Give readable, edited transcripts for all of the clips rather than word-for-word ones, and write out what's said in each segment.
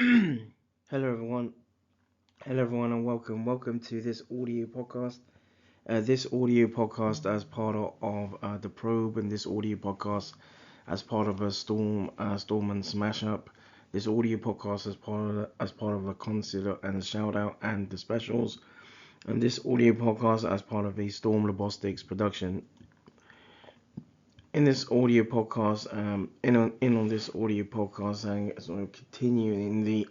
Hello everyone. Hello everyone and welcome to this audio podcast. This audio podcast as part of the probe, and this audio podcast as part of a storm and smash up. This audio podcast as part of a consider and shout out and the specials, and this audio podcast as part of a Storm Robotics production. In this audio podcast, in on this audio podcast, and sort of continuing the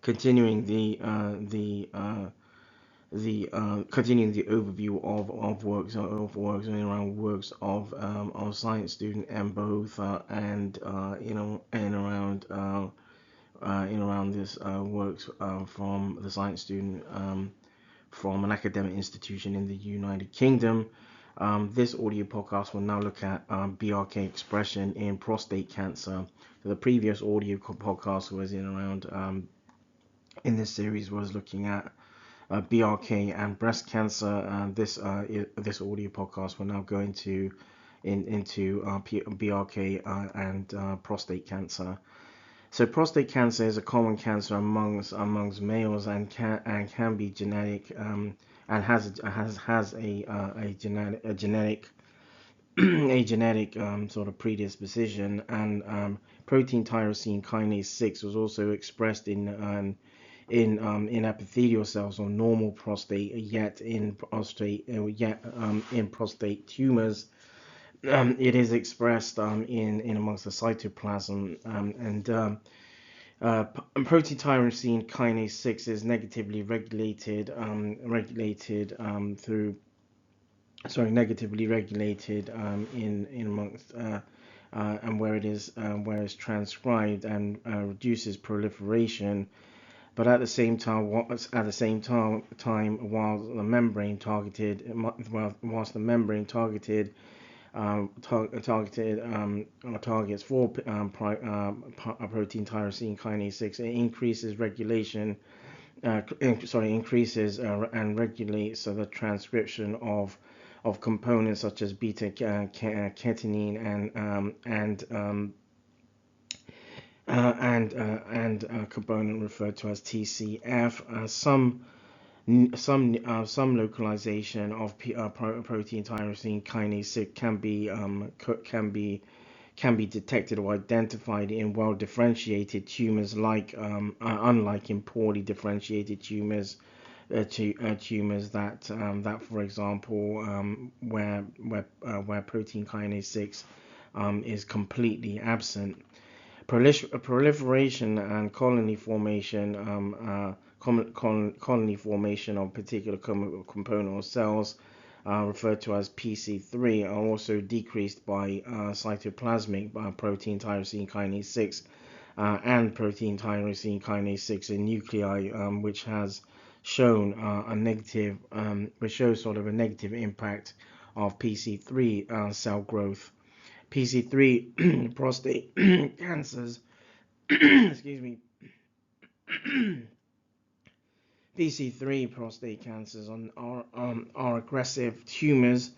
continuing continuing the overview of works and around works of science student and Bohtha, and in around this works from the science student from an academic institution in the United Kingdom. This audio podcast will now look at BRK expression in prostate cancer. So the previous audio podcast was in this series was looking at BRK and breast cancer. This audio podcast will now go into BRK and prostate cancer. So prostate cancer is a common cancer amongst males and can be genetic, and has a genetic a genetic sort of predisposition, and protein tyrosine kinase 6 was also expressed in epithelial cells on normal prostate, yet in prostate tumors, it is expressed in amongst the cytoplasm, protein tyrosine kinase 6 is negatively regulated in amongst and where it's transcribed and reduces proliferation. But at the same time, whilst the membrane targets for protein tyrosine kinase 6, it increases and regulates the transcription of components such as beta catenin and a component referred to as TCF. Some localization of protein tyrosine kinase 6 can be detected or identified in well differentiated tumors, unlike in poorly differentiated tumors. Tumors that, for example, where protein kinase 6 is completely absent. Proliferation and colony formation of particular component or cells, referred to as PC3, are also decreased by cytoplasmic protein tyrosine kinase 6 and protein tyrosine kinase 6 in nuclei, which has shown which shows sort of a negative impact of PC3 cell growth. PC3 prostate cancers, excuse me, PC3 prostate cancers are aggressive tumors,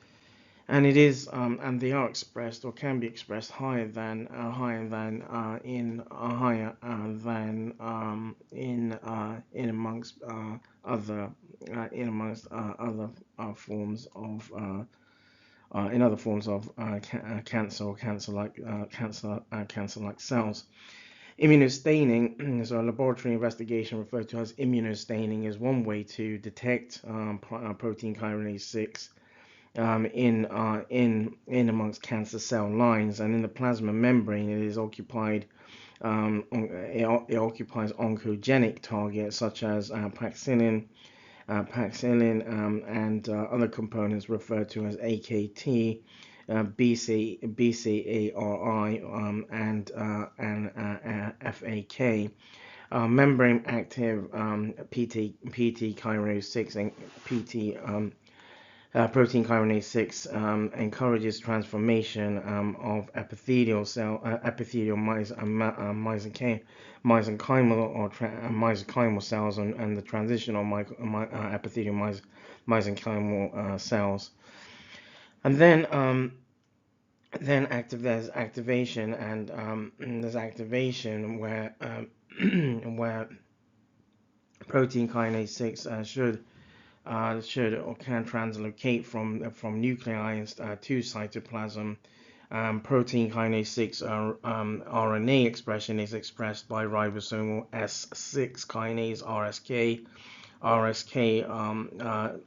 and they are expressed or can be expressed higher than in amongst other forms of cancer or cancer-like cells. Immunostaining, so a laboratory investigation referred to as immunostaining, is one way to detect protein kinase 6 in amongst cancer cell lines, and in the plasma membrane it occupies oncogenic targets such as paxillin, and other components referred to as AKT, BCARI, and FAK. Membrane active PT kinase 6 and PT protein kinase 6 encourages transformation of epithelial mesenchymal cells, and the transition of epithelial mesenchymal cells. And then there's activation, and there's activation where where protein kinase 6 should or can translocate from nuclei to cytoplasm. Protein kinase 6 RNA expression is expressed by ribosomal S6 kinase RSK. RSK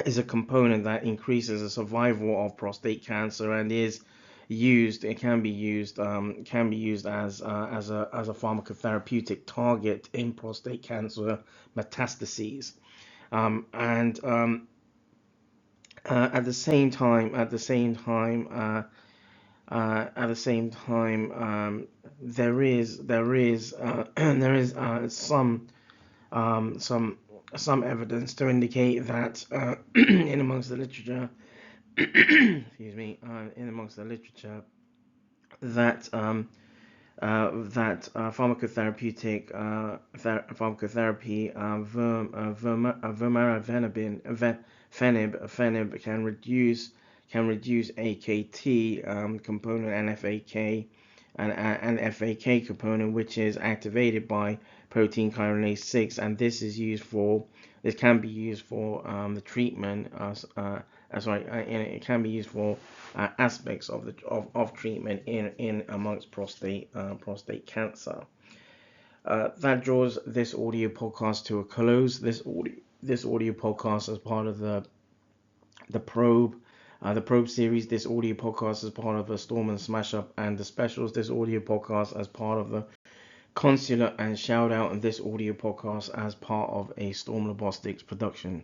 is a component that increases the survival of prostate cancer and is used. It can be used as a pharmacotherapeutic target in prostate cancer metastases. And at the same time, there is there is some evidence to indicate that in amongst the literature, excuse me, in amongst the literature that pharmacotherapy, vermeranib can reduce AKT component and FAK and FAK component, which is activated by protein kinase 6, and this can be used for the treatment. It can be used for aspects of treatment in amongst prostate cancer. That draws this audio podcast to a close. This audio podcast is part of the probe series. This audio podcast is part of the Ztorm and Smash Up and the specials. This audio podcast as part of the Consular and Shout Out, and this audio podcast as part of a Ztorm Robotics production.